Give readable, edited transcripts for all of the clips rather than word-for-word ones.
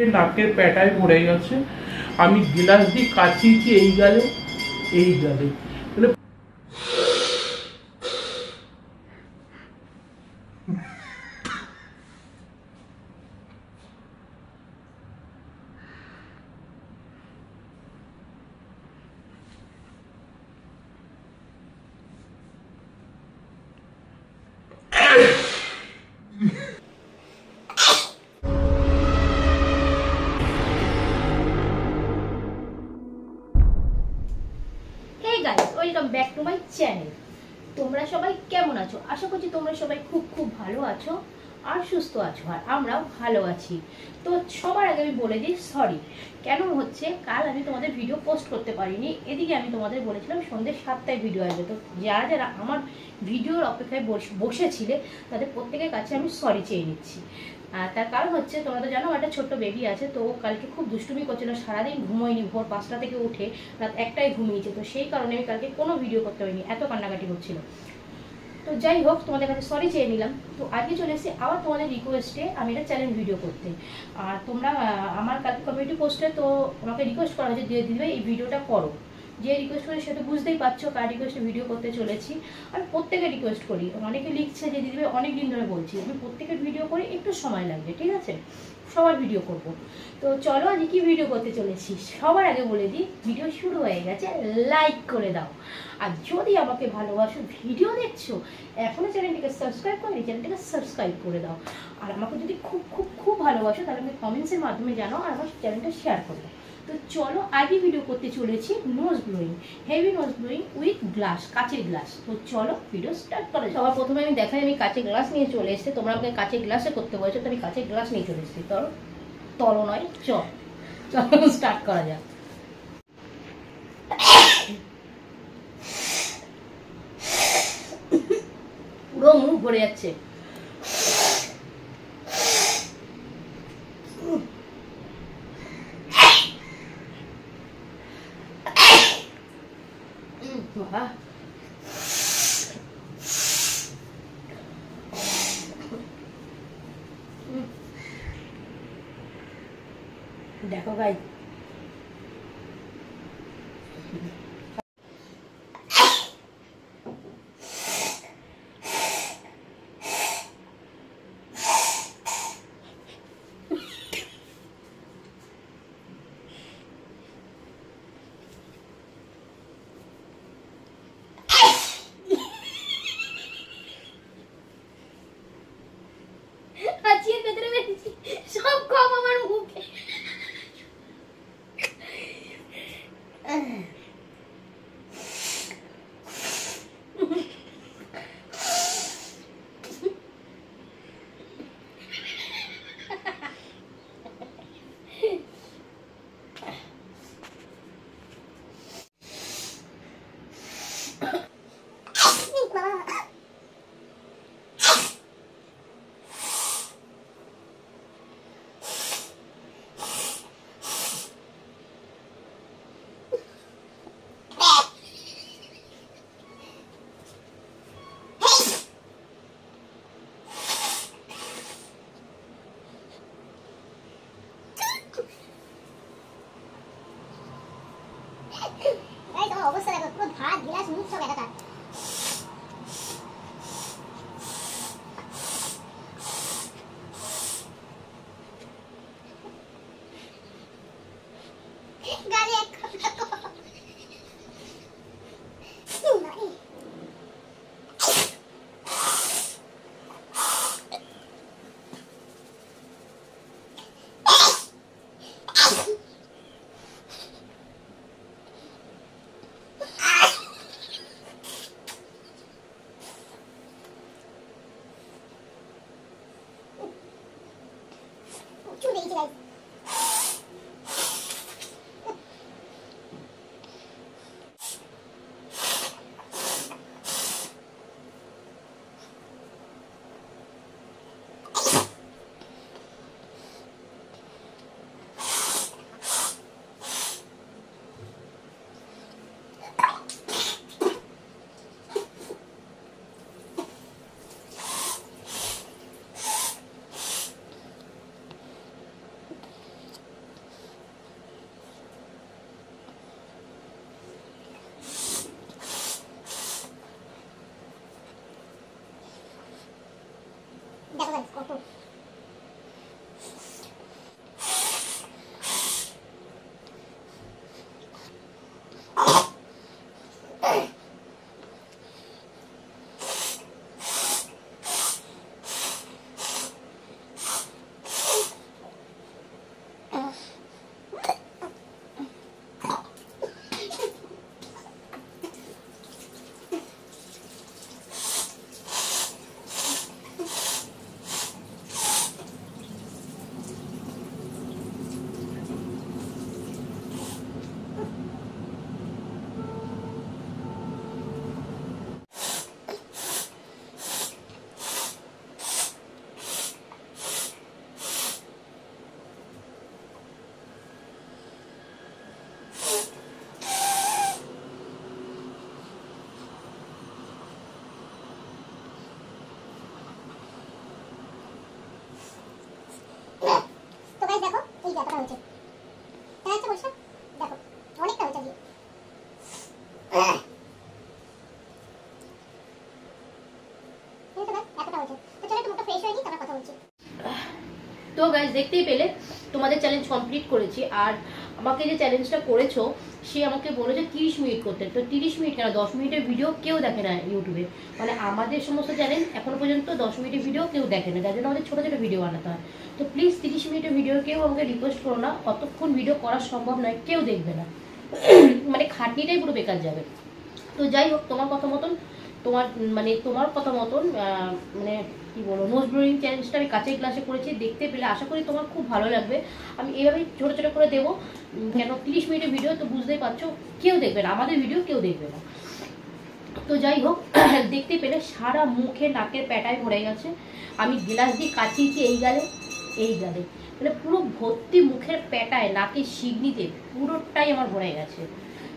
নাকের প্যাটায় পড়ে গেছে, আমি গ্লাস দিয়ে কাচিয়েছি এই গালে এই গালে। Welcome back to my channel. তোমরা সবাই কেমন আছো? আশা করছি তোমরা সবাই খুব খুব ভালো আছো আর সুস্থ আছো, আর আমরাও ভালো আছি। তো সবার আগে আমি বলে দিই সরি। কেন হচ্ছে, কাল আমি তোমাদের ভিডিও পোস্ট করতে পারিনি। এদিকে আমি তোমাদের বলেছিলাম সন্ধ্যে 7টায় ভিডিও আসবে। তো যারা যারা আমার ভিডিওর অপেক্ষায় বসেছিলে তাদের প্রত্যেকের কাছে আমি সরি চেয়ে নিচ্ছি। তার কারণ হচ্ছে, তোমরা তো জানো একটা ছোট্ট বেবি আছে, তো কালকে খুব দুষ্টুমি করছিল, সারাদিন ঘুমোয়নি, ভোর 5টা থেকে উঠে রাত 1টায় ঘুমিয়েছে। তো সেই কারণে আমি কালকে কোনো ভিডিও করতে পারিনি, এত কান্নাকাটি করছিল। তো যাই হোক, তোমাদের কাছে সরি চেয়ে নিলাম। তো আজকে চলে এসেছি আবার তোমাদের রিকোয়েস্টে আমি একটা চ্যালেঞ্জ ভিডিও করতে। আর তোমরা আমার কালকে কমিউনিটি পোস্টে তো আমাকে রিকোয়েস্ট করা হয়েছে যে দিদিভাই এই ভিডিওটা করো। যে রিকোয়েস্ট করে সেটা বুঝতেই পারছো কার রিকোয়েস্টে ভিডিও করতে চলেছি। আমি প্রত্যেকে রিকোয়েস্ট করি, অনেকে লিখছে যে দিদিভাই অনেক দিন ধরে বলছি, আমি প্রত্যেকের ভিডিও করি, একটু সময় লাগবে, ঠিক আছে, সবার ভিডিও করব। তো চলো আজকে কি ভিডিও করতে চলেছি। সবার আগে বলে দিই, ভিডিও শুরু হয়ে গেছে, লাইক করে দাও। আর যদি আমাকে ভালোবাসো, ভিডিও দেখছো, এখনো চ্যানেলটিকে সাবস্ক্রাইব করে চ্যানেলটিকে সাবস্ক্রাইব করে দাও। আর আমাকে যদি খুব খুব খুব ভালোবাসো তাহলে আমাকে কমেন্টসের মাধ্যমে জানাও আর আমার চ্যানেলটা শেয়ার করে দাও। তো চলো আগে ভিডিও করতে চলেছি nose blowing, heavy nose blowing with glass, কাচের গ্লাস। তো চলো ভিডিও স্টার্ট করা যাক। সবার প্রথমে আমি দেখাই, আমি কাচের গ্লাস নিয়ে চলে এসেছি। তোমরা আমাকে কাচের গ্লাসে করতে বলেছো, তো আমি কাচের গ্লাস নিয়ে চলে এসেছি। তলো নয়, চলো স্টার্ট করা যাক। পুরো মুখ ভরে যাচ্ছে। দেখো গাই, সব কম আমার মুখে। অবস্থা দেখো, পুরো ভাত গ্লাস মুখ সব একাকার। গাইস দেখতেই পেলে তোমাদের চ্যালেঞ্জ কমপ্লিট করেছি। আর আমাকে যে চ্যালেঞ্জটা করেছো সে আমাকে বলেছে 30 মিনিট করতে। তো 30 মিনিট কেন, 10 মিনিটের ভিডিও কেউ দেখে না ইউটিউবে, মানে আমাদের সমস্ত চ্যালেঞ্জ এখনো পর্যন্ত 10 মিনিটের ভিডিও কেউ দেখে না, যার জন্য আমাদের ছোটো ছোটো ভিডিও বানাতে হয়। তো প্লিজ 30 মিনিটের ভিডিও কেউ আমাকে রিকোয়েস্ট করো না, অতক্ষণ ভিডিও করা সম্ভব নয়, কেউ দেখবে না মানে খাটনিটাই পুরো বেকার যাবে। তো যাই হোক, তোমার কথা মতন মানে কি বলবো, নোজ ব্লোয়িং চ্যালেঞ্জটা আমি কাছের ক্লাসে করেছি, দেখতে পেলে আশা করি তোমার খুব ভালো লাগবে। আমি এইভাবেই ছোটো ছোটো করে দেবো, কেন 30 মিনিটের ভিডিও তো বুঝতেই পারছো কেউ দেখবে না, আমাদের ভিডিও কেউ দেখবে না। তো যাই হোক, দেখতে পেলে সারা মুখে নাকের প্যাটায় ভরে গেছে, আমি গ্লাস দিয়ে কাচিয়েছি এই গালে মানে পুরো ভর্তি মুখের প্যাটায়, নাকের শিগনিতে পুরোটাই আমার ভরে গেছে।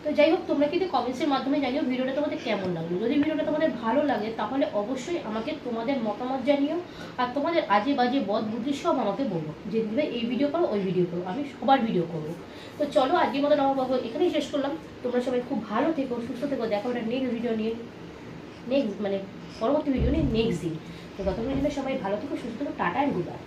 তো যাই হোক, তোমরা কিন্তু কমেন্টসের মাধ্যমে জানিও ভিডিওটা তোমাদের কেমন লাগলো। যদি ভিডিওটা তোমাদের ভালো লাগে তাহলে অবশ্যই আমাকে তোমাদের মতামত জানিও, আর তোমাদের আজে বাজে বদ বুদ্ধি সব আমাকে বলো, যে দিবে এই ভিডিও করো ওই ভিডিও করো, আমি সবার ভিডিও করবো। তো চলো আজকের মতো আমার বাবু এখানেই শেষ করলাম। তোমরা সবাই খুব ভালো থেকো, সুস্থ থেকো, দেখো একটা নেক্সট ভিডিও নিয়ে, পরবর্তী ভিডিও নিয়ে নেক্সট দিন। তো ততক্ষণ সবাই ভালো থেকো, সুস্থ থেকো, টাটা অ্যান্ড গুড বাই।